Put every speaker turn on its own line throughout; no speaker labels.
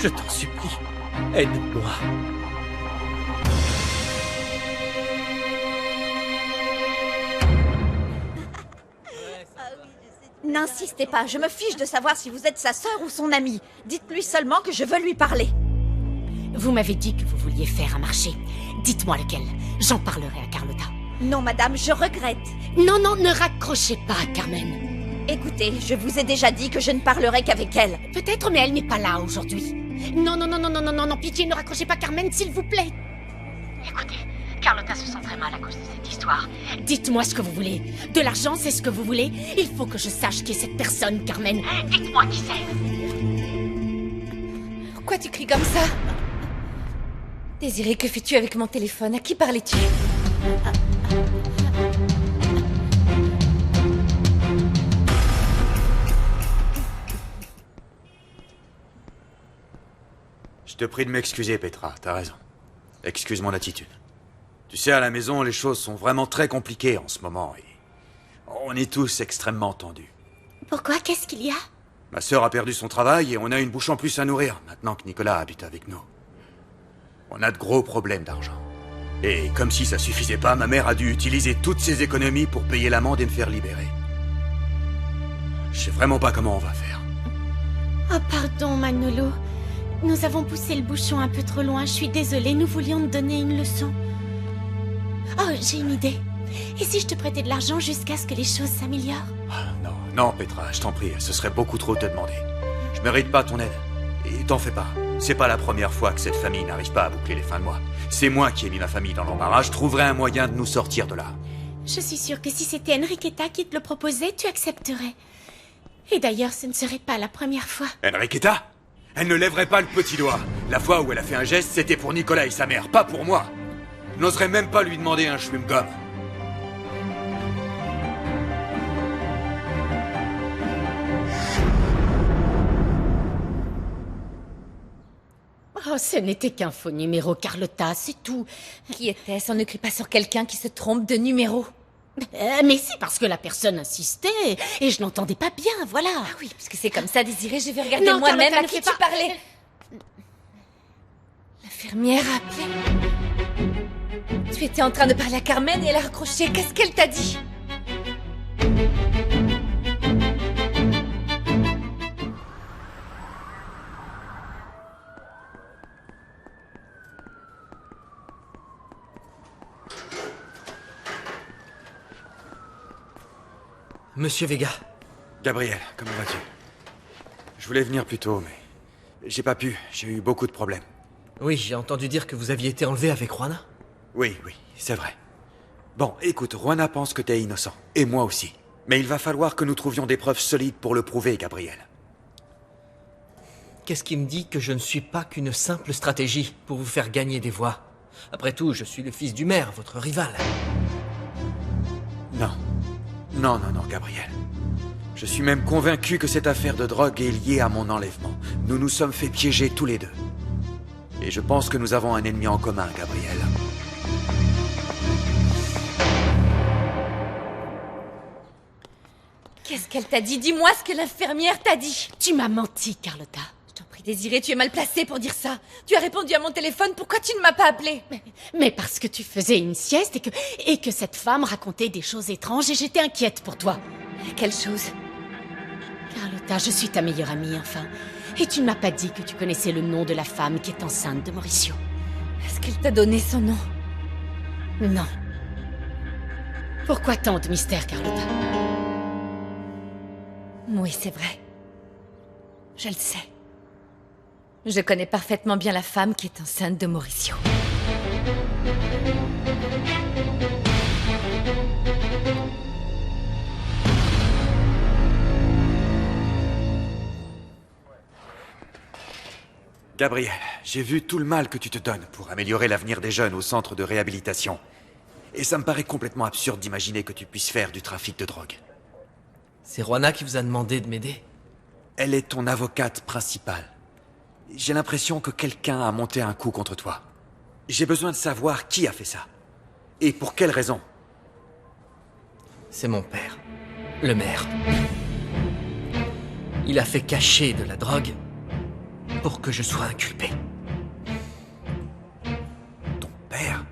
Je t'en supplie, aide-moi.
N'insistez pas, je me fiche de savoir si vous êtes sa sœur ou son amie. Dites-lui seulement que je veux lui parler.
Vous m'avez dit que vous vouliez faire un marché. Dites-moi lequel. J'en parlerai à Carlotta.
Non, madame, je regrette.
Non, non, ne raccrochez pas, Carmen.
Écoutez, je vous ai déjà dit que je ne parlerai qu'avec elle.
Peut-être, mais elle n'est pas là aujourd'hui. Non, non, non, non, non, non, non, non, pitié, ne raccrochez pas, Carmen, s'il vous plaît. Écoutez, Carlotta se sent très mal à cause de cette histoire. Dites-moi ce que vous voulez. De l'argent, c'est ce que vous voulez. Il faut que je sache qui est cette personne, Carmen. Dites-moi qui c'est.
Pourquoi tu cries comme ça? Désiré, que fais-tu avec mon téléphone? À qui parlais-tu?
Je te prie de m'excuser, Petra, t'as raison. Excuse mon attitude. Tu sais, à la maison, les choses sont vraiment très compliquées en ce moment et on est tous extrêmement tendus.
Pourquoi? Qu'est-ce qu'il y a?
Ma sœur a perdu son travail et on a une bouche en plus à nourrir maintenant que Nicolas habite avec nous. On a de gros problèmes d'argent. Et comme si ça suffisait pas, ma mère a dû utiliser toutes ses économies pour payer l'amende et me faire libérer. Je sais vraiment pas comment on va faire.
Oh, pardon, Manolo. Nous avons poussé le bouchon un peu trop loin. Je suis désolée, nous voulions te donner une leçon. Oh, j'ai une idée. Et si je te prêtais de l'argent jusqu'à ce que les choses s'améliorent?
Non, non, Petra, je t'en prie, ce serait beaucoup trop te demander. Je mérite pas ton aide. Et t'en fais pas. C'est pas la première fois que cette famille n'arrive pas à boucler les fins de mois. C'est moi qui ai mis ma famille dans l'embarras. Je trouverai un moyen de nous sortir de là.
Je suis sûre que si c'était Enriqueta qui te le proposait, tu accepterais. Et d'ailleurs, ce ne serait pas la première fois.
Enriqueta? Elle ne lèverait pas le petit doigt. La fois où elle a fait un geste, c'était pour Nicolas et sa mère, pas pour moi. Je n'oserais même pas lui demander un chewing-gum.
Oh, ce n'était qu'un faux numéro, Carlotta, c'est tout.
Qui était-ce? On ne crie pas sur quelqu'un qui se trompe de numéro.
Mais c'est parce que la personne insistait et je n'entendais pas bien, voilà.
Ah oui, parce que c'est comme ça, Désiré, je vais regarder
Non,
moi-même
Carlotta,
à
ne
qui
fais
tu
pas-
parlais. L'infirmière a appelé. Tu étais en train de parler à Carmen et elle a raccroché. Qu'est-ce qu'elle t'a dit?
Monsieur Vega.
Gabriel, comment vas-tu? Je voulais venir plus tôt, mais j'ai pas pu. J'ai eu beaucoup de problèmes.
Oui, j'ai entendu dire que vous aviez été enlevé avec Juana.
Oui, c'est vrai. Bon, écoute, Juana pense que t'es innocent. Et moi aussi. Mais il va falloir que nous trouvions des preuves solides pour le prouver, Gabriel.
Qu'est-ce qui me dit que je ne suis pas qu'une simple stratégie pour vous faire gagner des voix? Après tout, je suis le fils du maire, votre rival.
Non. Non, Gabriel. Je suis même convaincu que cette affaire de drogue est liée à mon enlèvement. Nous nous sommes fait piéger tous les deux. Et je pense que nous avons un ennemi en commun, Gabriel.
Qu'est-ce qu'elle t'a dit? Dis-moi ce que l'infirmière t'a dit.
Tu m'as menti, Carlotta.
Je t'en prie, Désiré, tu es mal placée pour dire ça. Tu as répondu à mon téléphone, pourquoi tu ne m'as pas appelé?
Mais parce que tu faisais une sieste et que cette femme racontait des choses étranges et j'étais inquiète pour toi.
Quelle chose?
Carlotta, je suis ta meilleure amie, enfin. Et tu ne m'as pas dit que tu connaissais le nom de la femme qui est enceinte de Mauricio.
Est-ce qu'elle t'a donné son nom?
Non. Pourquoi tant de mystère, Carlotta?
Oui, c'est vrai. Je le sais. Je connais parfaitement bien la femme qui est enceinte de Mauricio.
Gabriel, j'ai vu tout le mal que tu te donnes pour améliorer l'avenir des jeunes au centre de réhabilitation. Et ça me paraît complètement absurde d'imaginer que tu puisses faire du trafic de drogue.
C'est Juana qui vous a demandé de m'aider?
Elle est ton avocate principale. J'ai l'impression que quelqu'un a monté un coup contre toi. J'ai besoin de savoir qui a fait ça. Et pour quelle raison.
C'est mon père, le maire. Il a fait cacher de la drogue pour que je sois inculpé.
Ton père?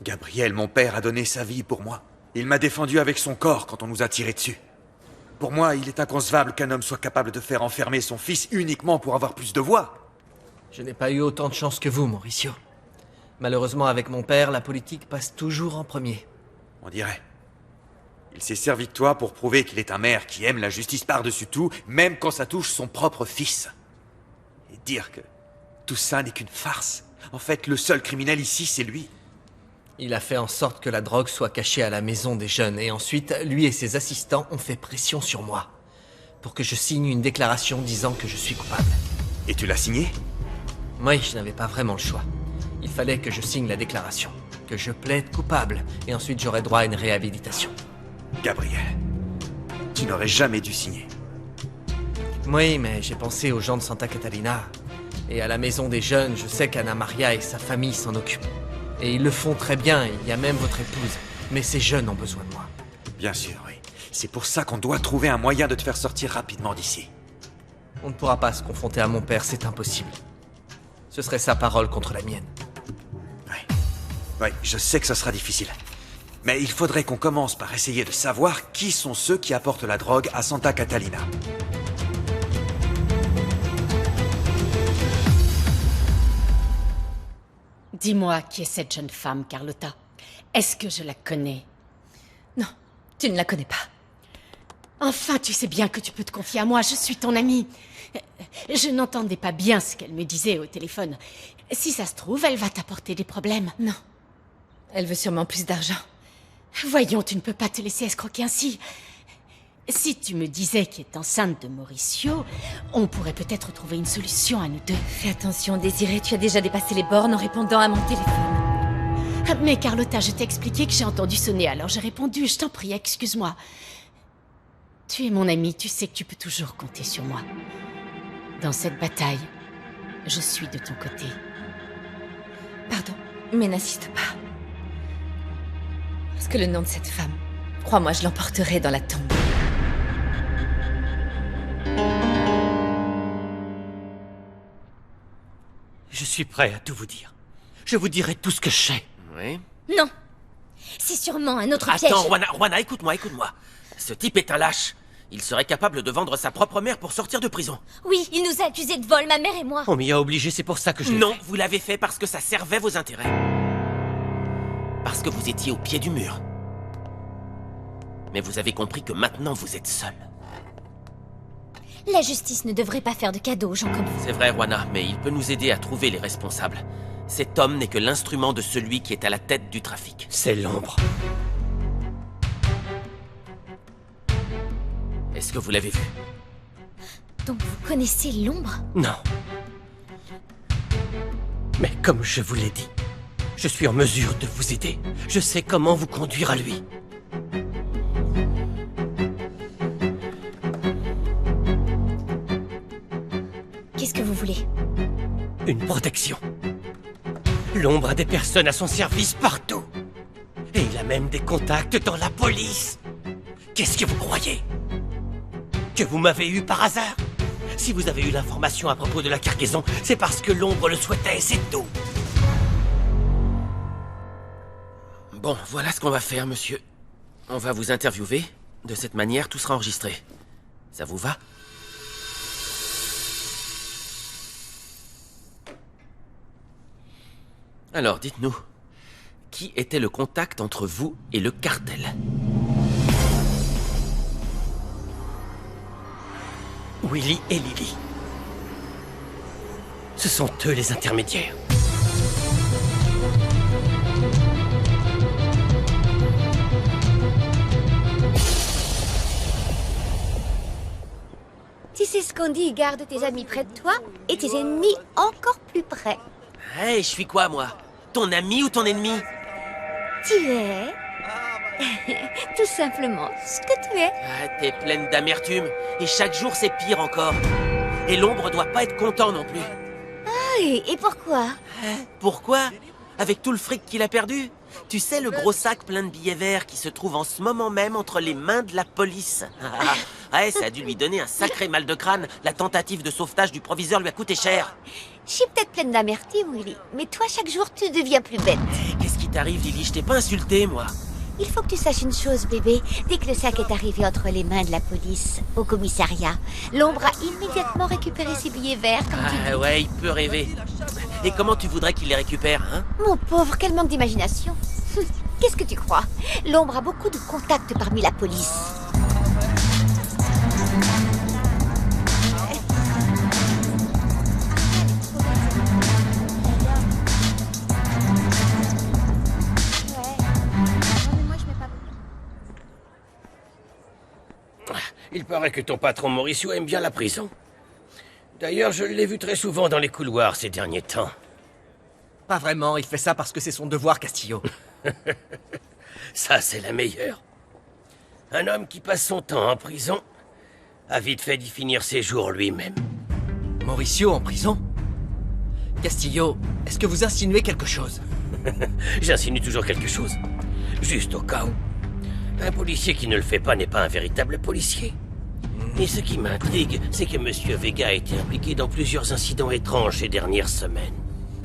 Gabriel, mon père a donné sa vie pour moi. Il m'a défendu avec son corps quand on nous a tiré dessus. Pour moi, il est inconcevable qu'un homme soit capable de faire enfermer son fils uniquement pour avoir plus de voix.
Je n'ai pas eu autant de chance que vous, Mauricio. Malheureusement, avec mon père, la politique passe toujours en premier.
On dirait. Il s'est servi de toi pour prouver qu'il est un maire qui aime la justice par-dessus tout, même quand ça touche son propre fils. Et dire que tout ça n'est qu'une farce. En fait, le seul criminel ici, c'est lui.
Il a fait en sorte que la drogue soit cachée à la maison des jeunes, et ensuite, lui et ses assistants ont fait pression sur moi, pour que je signe une déclaration disant que je suis coupable.
Et tu l'as signé?
Oui, je n'avais pas vraiment le choix. Il fallait que je signe la déclaration, que je plaide coupable, et ensuite j'aurais droit à une réhabilitation.
Gabriel, tu n'aurais jamais dû signer.
Oui, mais j'ai pensé aux gens de Santa Catalina, et à la maison des jeunes, je sais qu'Anna Maria et sa famille s'en occupent. Et ils le font très bien, il y a même votre épouse. Mais ces jeunes ont besoin de moi.
Bien sûr, oui. C'est pour ça qu'on doit trouver un moyen de te faire sortir rapidement d'ici.
On ne pourra pas se confronter à mon père, c'est impossible. Ce serait sa parole contre la mienne.
Oui, je sais que ça sera difficile. Mais il faudrait qu'on commence par essayer de savoir qui sont ceux qui apportent la drogue à Santa Catalina.
Dis-moi qui est cette jeune femme, Carlotta. Est-ce que je la connais?
Non, tu ne la connais pas.
Enfin, tu sais bien que tu peux te confier à moi, je suis ton amie. Je n'entendais pas bien ce qu'elle me disait au téléphone. Si ça se trouve, elle va t'apporter des problèmes.
Non. Elle veut sûrement plus d'argent.
Voyons, tu ne peux pas te laisser escroquer ainsi. Si tu me disais qu'elle est enceinte de Mauricio, on pourrait peut-être trouver une solution à nous deux.
Fais attention, Désiré, tu as déjà dépassé les bornes en répondant à mon téléphone.
Mais Carlotta, je t'ai expliqué que j'ai entendu sonner, alors j'ai répondu. Je t'en prie, excuse-moi. Tu es mon amie, tu sais que tu peux toujours compter sur moi. Dans cette bataille, je suis de ton côté.
Pardon, mais n'insiste pas. Parce que le nom de cette femme, crois-moi, je l'emporterai dans la tombe.
Je suis prêt à tout vous dire. Je vous dirai tout ce que je sais.
Oui.
Non. C'est sûrement un autre piège.
Attends, Juana, écoute-moi. Ce type est un lâche. Il serait capable de vendre sa propre mère pour sortir de prison.
Oui, il nous a accusés de vol, ma mère et moi.
On m'y a obligé, c'est pour ça que je l'ai
Non,
fait.
vous l'avez fait parce que ça servait vos intérêts. Parce que vous étiez au pied du mur. Mais vous avez compris que maintenant vous êtes seul.
La justice ne devrait pas faire de cadeaux aux gens comme vous.
C'est vrai, Juana, mais il peut nous aider à trouver les responsables. Cet homme n'est que l'instrument de celui qui est à la tête du trafic.
C'est l'ombre.
Est-ce que vous l'avez vu?
Donc vous connaissez l'ombre?
Non. Mais comme je vous l'ai dit, je suis en mesure de vous aider. Je sais comment vous conduire à lui.
Qu'est-ce que vous voulez?
Une protection. L'ombre a des personnes à son service partout. Et il a même des contacts dans la police. Qu'est-ce que vous croyez? Que vous m'avez eu par hasard? Si vous avez eu l'information à propos de la cargaison, c'est parce que l'ombre le souhaitait, c'est tout.
Bon, voilà ce qu'on va faire, monsieur. On va vous interviewer. De cette manière, tout sera enregistré. Ça vous va? Alors, dites-nous, qui était le contact entre vous et le cartel?
Willy et Lily. Ce sont eux les intermédiaires.
Tu sais ce qu'on dit, garde tes amis près de toi et tes ennemis encore plus près.
Hey, je suis quoi, moi? Ton ami ou ton ennemi?
Tu es... tout simplement ce que tu es.
Ah, t'es pleine d'amertume, et chaque jour c'est pire encore. Et l'ombre doit pas être content non plus.
Ah, et pourquoi?
Pourquoi? Avec tout le fric qu'il a perdu? Tu sais le gros sac plein de billets verts qui se trouve en ce moment même entre les mains de la police? Ouais, ça a dû lui donner un sacré mal de crâne. La tentative de sauvetage du proviseur lui a coûté cher.
Je suis peut-être pleine d'amertume, Willy, mais toi, chaque jour, tu deviens plus bête.
Qu'est-ce qui t'arrive, Lily? Je t'ai pas insulté, moi.
Il faut que tu saches une chose, bébé. Dès que le sac est arrivé entre les mains de la police, au commissariat, l'ombre a immédiatement récupéré ses billets verts, comme tu dis.
Ouais, il peut rêver. Et comment tu voudrais qu'il les récupère, hein?
Mon pauvre, quel manque d'imagination. Qu'est-ce que tu crois? L'ombre a beaucoup de contacts parmi la police.
Il paraît que ton patron Mauricio aime bien la prison. D'ailleurs, je l'ai vu très souvent dans les couloirs ces derniers temps.
Pas vraiment, il fait ça parce que c'est son devoir, Castillo.
Ça, c'est la meilleure. Un homme qui passe son temps en prison a vite fait d'y finir ses jours lui-même.
Mauricio en prison? Castillo, est-ce que vous insinuez quelque chose?
J'insinue toujours quelque chose. Juste au cas où. Un policier qui ne le fait pas n'est pas un véritable policier. Et ce qui m'intrigue, c'est que Monsieur Vega a été impliqué dans plusieurs incidents étranges ces dernières semaines.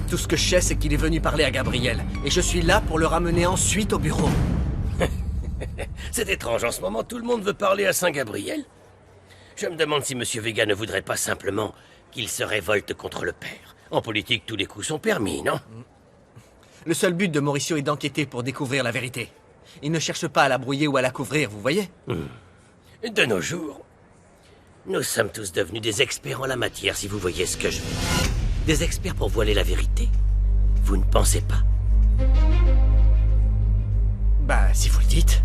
Tout ce que je sais, c'est qu'il est venu parler à Gabriel. Et je suis là pour le ramener ensuite au bureau.
C'est étrange, en ce moment, tout le monde veut parler à Saint-Gabriel. Je me demande si Monsieur Vega ne voudrait pas simplement qu'il se révolte contre le père. En politique, tous les coups sont permis, non?
Le seul but de Mauricio est d'enquêter pour découvrir la vérité. Il ne cherche pas à la brouiller ou à la couvrir, vous voyez?
De nos jours, nous sommes tous devenus des experts en la matière, si vous voyez ce que je veux dire. Des experts pour voiler la vérité. Vous ne pensez pas?
Bah, si vous le dites.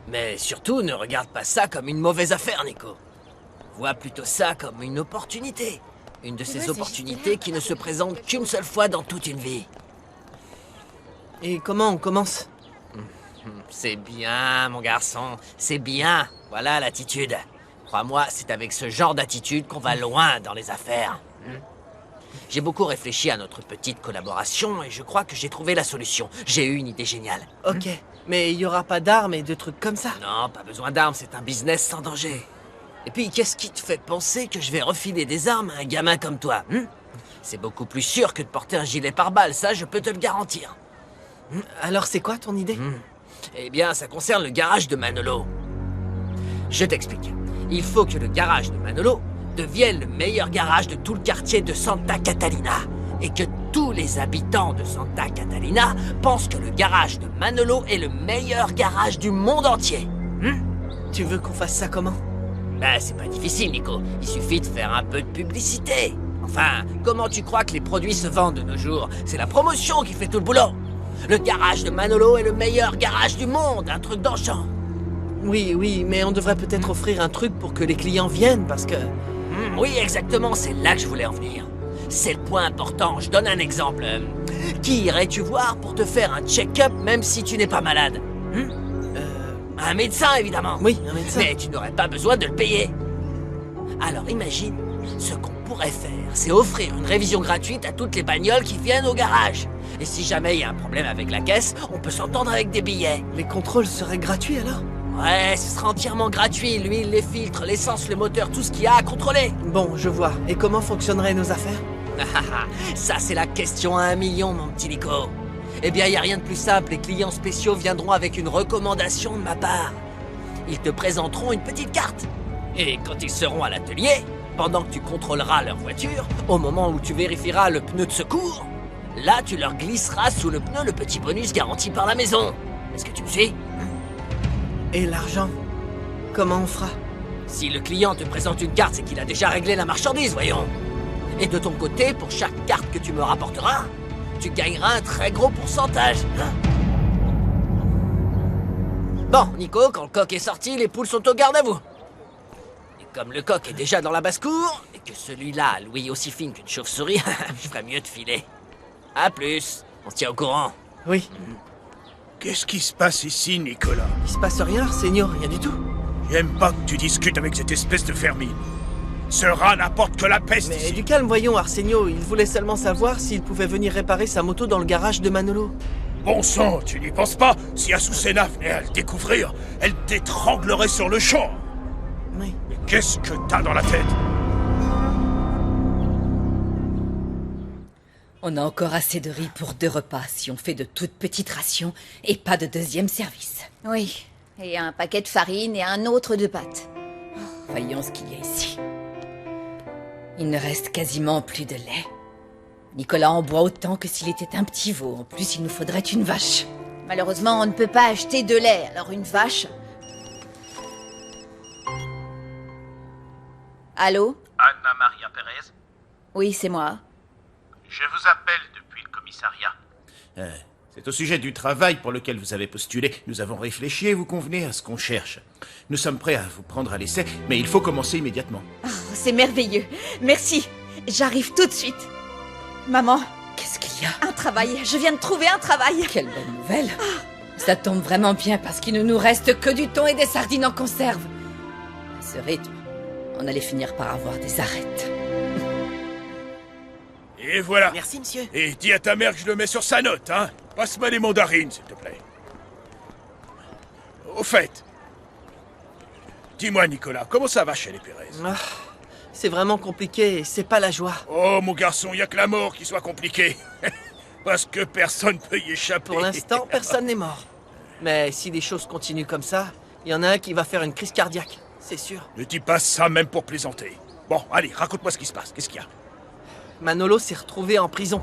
Mais surtout, ne regarde pas ça comme une mauvaise affaire, Nico. Vois plutôt ça comme une opportunité. Une de ces opportunités qui ne se présentent qu'une seule fois dans toute une vie. Et comment on commence? C'est bien, mon garçon. C'est bien. Voilà l'attitude. Crois-moi, c'est avec ce genre d'attitude qu'on va loin dans les affaires. J'ai beaucoup réfléchi à notre petite collaboration et je crois que j'ai trouvé la solution. J'ai eu une idée géniale. Ok, mais il y aura pas d'armes et de trucs comme ça? Non, pas besoin d'armes, c'est un business sans danger. Et puis, qu'est-ce qui te fait penser que je vais refiler des armes à un gamin comme toi? C'est beaucoup plus sûr que de porter un gilet pare-balles, ça je peux te le garantir. Alors c'est quoi ton idée? Eh bien, ça concerne le garage de Manolo. Je t'explique. Il faut que le garage de Manolo devienne le meilleur garage de tout le quartier de Santa Catalina. Et que tous les habitants de Santa Catalina pensent que le garage de Manolo est le meilleur garage du monde entier. Tu veux qu'on fasse ça comment? Bah, c'est pas difficile, Nico. Il suffit de faire un peu de publicité. Enfin, comment tu crois que les produits se vendent de nos jours? C'est la promotion qui fait tout le boulot. Le garage de Manolo est le meilleur garage du monde, un truc d'enchant. Oui, mais on devrait peut-être offrir un truc pour que les clients viennent, parce que... oui, exactement, c'est là que je voulais en venir. C'est le point important, je donne un exemple. Qui irais-tu voir pour te faire un check-up même si tu n'es pas malade? Un médecin, évidemment. Oui, un médecin. Mais tu n'aurais pas besoin de le payer. Alors imagine, ce qu'on pourrait faire, c'est offrir une révision gratuite à toutes les bagnoles qui viennent au garage. Et si jamais il y a un problème avec la caisse, on peut s'entendre avec des billets. Les contrôles seraient gratuits alors? Ouais, ce sera entièrement gratuit. L'huile, les filtres, l'essence, le moteur, tout ce qu'il y a à contrôler. Bon, je vois. Et comment fonctionneraient nos affaires? Ça, c'est la question à 1 million, mon petit Nico. Eh bien, il n'y a rien de plus simple. Les clients spéciaux viendront avec une recommandation de ma part. Ils te présenteront une petite carte. Et quand ils seront à l'atelier, pendant que tu contrôleras leur voiture, au moment où tu vérifieras le pneu de secours, là, tu leur glisseras sous le pneu le petit bonus garanti par la maison. Est-ce que tu me suis? Et l'argent? Comment on fera? Si le client te présente une carte, c'est qu'il a déjà réglé la marchandise, voyons. Et de ton côté, pour chaque carte que tu me rapporteras, tu gagneras un très gros pourcentage. Bon, Nico, quand le coq est sorti, les poules sont au garde à vous. Et comme le coq est déjà dans la basse-cour, et que celui-là a l'ouïe aussi fine qu'une chauve-souris, je ferais mieux de filer. À plus, on se tient au courant. Oui.
Qu'est-ce qui se passe ici, Nicolas?
Il se passe rien, Seigneur, rien du tout.
J'aime pas que tu discutes avec cette espèce de vermine. Ce rat n'apporte que la peste
Mais
ici.
du calme, voyons, Arsenio. Il voulait seulement savoir s'il pouvait venir réparer sa moto dans le garage de Manolo.
Bon sang, tu n'y penses pas? Si Azucena venait à le découvrir, elle t'étranglerait sur le champ.
Oui.
Mais qu'est-ce que t'as dans la tête?
On a encore assez de riz pour 2 repas si on fait de toutes petites rations et pas de deuxième service.
Oui, et un paquet de farine et un autre de pâtes.
Voyons ce qu'il y a ici. Il ne reste quasiment plus de lait. Nicolas en boit autant que s'il était un petit veau. En plus, il nous faudrait une vache.
Malheureusement, on ne peut pas acheter de lait, alors une vache... Allô?
Anna Maria Perez,
Oui, c'est moi.
je vous appelle depuis le commissariat.
C'est au sujet du travail pour lequel vous avez postulé. Nous avons réfléchi et vous convenez à ce qu'on cherche. Nous sommes prêts à vous prendre à l'essai, mais il faut commencer immédiatement.
Oh, c'est merveilleux. Merci. J'arrive tout de suite. Maman,
Qu'est-ce qu'il y a?
un travail. Je viens de trouver un travail.
Quelle bonne nouvelle. Ça tombe vraiment bien parce qu'il ne nous reste que du thon et des sardines en conserve. À ce rythme, on allait finir par avoir des arêtes.
Et voilà.
Merci, monsieur.
Et dis à ta mère que je le mets sur sa note, hein. Passe-moi les mandarines, s'il te plaît. Au fait, dis-moi, Nicolas, comment ça va chez les Pérez?
Ah, c'est vraiment compliqué et c'est pas la joie.
Oh, mon garçon, y a que la mort qui soit compliquée. Parce que personne peut y échapper.
Pour l'instant, personne n'est mort. Mais si les choses continuent comme ça, il y en a un qui va faire une crise cardiaque, c'est sûr.
Ne dis pas ça même pour plaisanter. Bon, allez, raconte-moi ce qui se passe. Qu'est-ce qu'il y a?
Manolo s'est retrouvé en prison.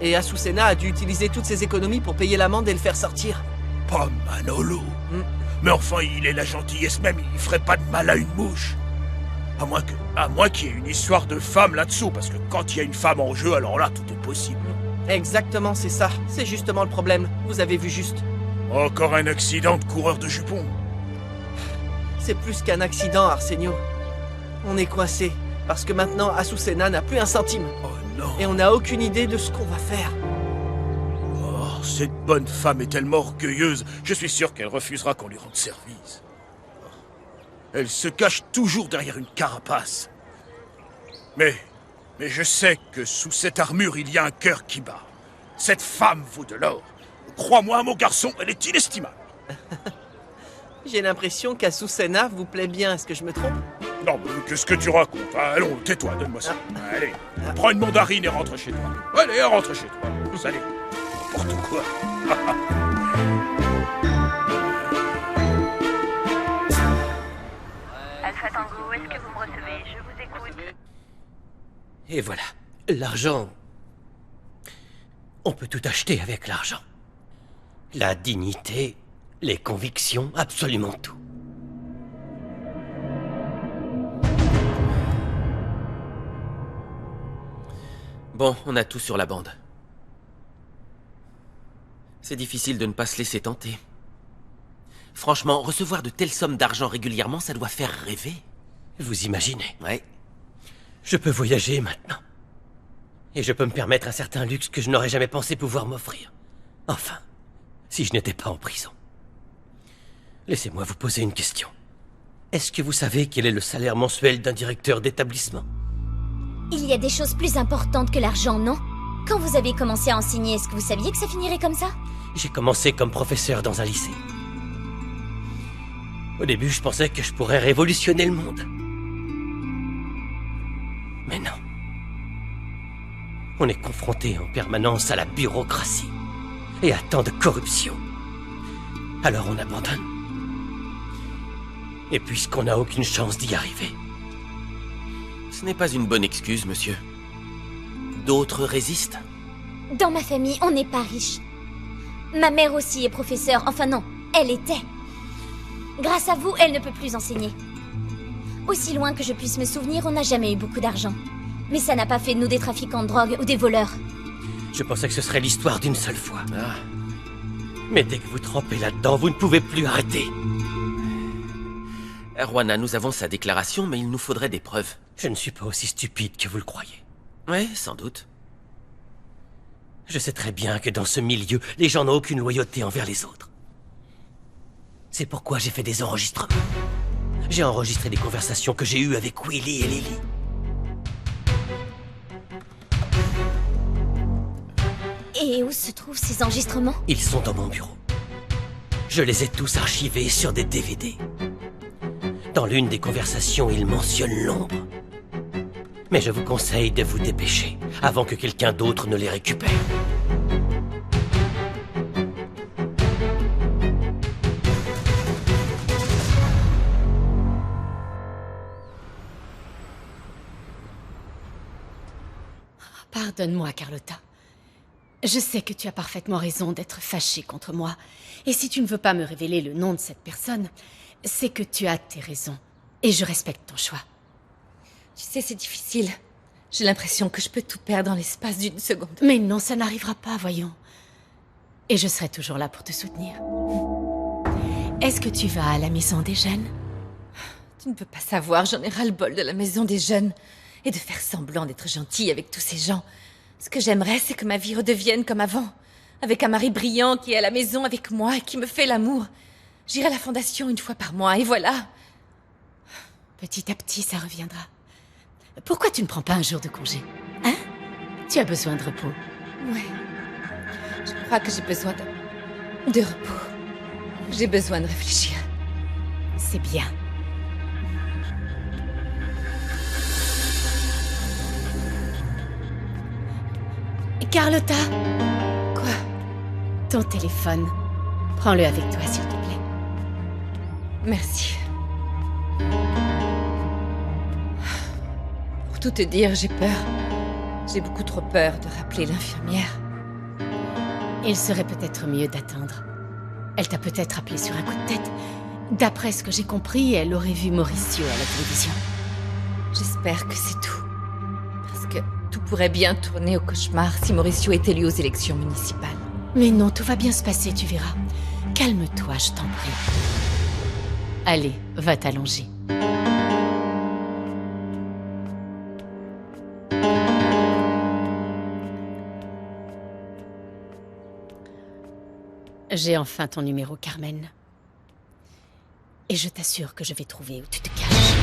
Et Azucena a dû utiliser toutes ses économies pour payer l'amende et le faire sortir.
Pas Manolo. Mais enfin, il est la gentillesse même, il ferait pas de mal à une mouche. À moins qu'il y ait une histoire de femme là-dessous, parce que quand il y a une femme en jeu, alors là, tout est possible.
Exactement, c'est ça. C'est justement le problème. Vous avez vu juste.
Encore un accident de coureur de jupons.
C'est plus qu'un accident, Arsenio. On est coincé. Parce que maintenant, Azucena n'a plus un centime.
Oh non.
Et on n'a aucune idée de ce qu'on va faire.
Oh, cette bonne femme est tellement orgueilleuse. Je suis sûr qu'elle refusera qu'on lui rende service. Elle se cache toujours derrière une carapace. Mais je sais que sous cette armure, il y a un cœur qui bat. Cette femme vaut de l'or. Crois-moi, mon garçon, elle est inestimable.
J'ai l'impression qu'Azucena vous plaît bien. Est-ce que je me trompe?
Non, mais qu'est-ce que tu racontes? Allons, tais-toi, donne-moi ça. Allez, prends une mandarine et rentre chez toi. Allez, rentre chez toi. Allez, n'importe quoi.
Alpha Tango, est-ce que vous me recevez? Je vous écoute.
Et voilà, l'argent. On peut tout acheter avec l'argent. La dignité, les convictions, absolument tout.
Bon, on a tout sur la bande. C'est difficile de ne pas se laisser tenter. Franchement, recevoir de telles sommes d'argent régulièrement, ça doit faire rêver.
Vous imaginez?
Ouais.
Je peux voyager maintenant. Et je peux me permettre un certain luxe que je n'aurais jamais pensé pouvoir m'offrir. Enfin, si je n'étais pas en prison. Laissez-moi vous poser une question. Est-ce que vous savez quel est le salaire mensuel d'un directeur d'établissement?
Il y a des choses plus importantes que l'argent, non? Quand vous avez commencé à enseigner, est-ce que vous saviez que ça finirait comme ça?
J'ai commencé comme professeur dans un lycée. Au début, je pensais que je pourrais révolutionner le monde. Mais non. On est confronté en permanence à la bureaucratie et à tant de corruption. Alors on abandonne. Et puisqu'on n'a aucune chance d'y arriver...
Ce n'est pas une bonne excuse, monsieur. D'autres résistent.
Dans ma famille, on n'est pas riche. Ma mère aussi est professeure. Enfin non, elle était. Grâce à vous, elle ne peut plus enseigner. Aussi loin que je puisse me souvenir, on n'a jamais eu beaucoup d'argent. Mais ça n'a pas fait de nous des trafiquants de drogue ou des voleurs.
Je pensais que ce serait l'histoire d'une seule fois. Mais dès que vous trempez là-dedans, vous ne pouvez plus arrêter.
Erwana, nous avons sa déclaration, mais il nous faudrait des preuves.
Je ne suis pas aussi stupide que vous le croyez.
Oui, sans doute.
Je sais très bien que dans ce milieu, les gens n'ont aucune loyauté envers les autres. C'est pourquoi j'ai fait des enregistrements. J'ai enregistré des conversations que j'ai eues avec Willy et Lily.
Et où se trouvent ces enregistrements?
Ils sont dans mon bureau. Je les ai tous archivés sur des DVD. Dans l'une des conversations, il mentionne l'ombre. Mais je vous conseille de vous dépêcher, avant que quelqu'un d'autre ne les récupère.
Pardonne-moi, Carlotta. Je sais que tu as parfaitement raison d'être fâchée contre moi. Et si tu ne veux pas me révéler le nom de cette personne, c'est que tu as tes raisons. Et je respecte ton choix.
Tu sais, c'est difficile. J'ai l'impression que je peux tout perdre en l'espace d'une seconde.
Mais non, ça n'arrivera pas, voyons. Et je serai toujours là pour te soutenir. Est-ce que tu vas à la maison des jeunes?
Tu ne peux pas savoir, j'en ai ras-le-bol de la maison des jeunes. Et de faire semblant d'être gentille avec tous ces gens. Ce que j'aimerais, c'est que ma vie redevienne comme avant. Avec un mari brillant qui est à la maison avec moi et qui me fait l'amour. J'irai à la fondation une fois par mois, et voilà.
Petit à petit, ça reviendra. Pourquoi tu ne prends pas un jour de congé? Hein? Tu as besoin de repos.
Ouais. Je crois que j'ai besoin de repos. J'ai besoin de réfléchir.
C'est bien. Carlotta! Quoi? Ton téléphone. Prends-le avec toi, s'il te plaît.
Merci. Pour tout te dire, j'ai peur. J'ai beaucoup trop peur de rappeler l'infirmière.
Il serait peut-être mieux d'attendre. Elle t'a peut-être appelé sur un coup de tête. D'après ce que j'ai compris, elle aurait vu Mauricio à la télévision.
J'espère que c'est tout. Parce que tout pourrait bien tourner au cauchemar si Mauricio est élu aux élections municipales.
Mais non, tout va bien se passer, tu verras. Calme-toi, je t'en prie. Allez, va t'allonger. J'ai enfin ton numéro, Carmen. Et je t'assure que je vais trouver où tu te caches.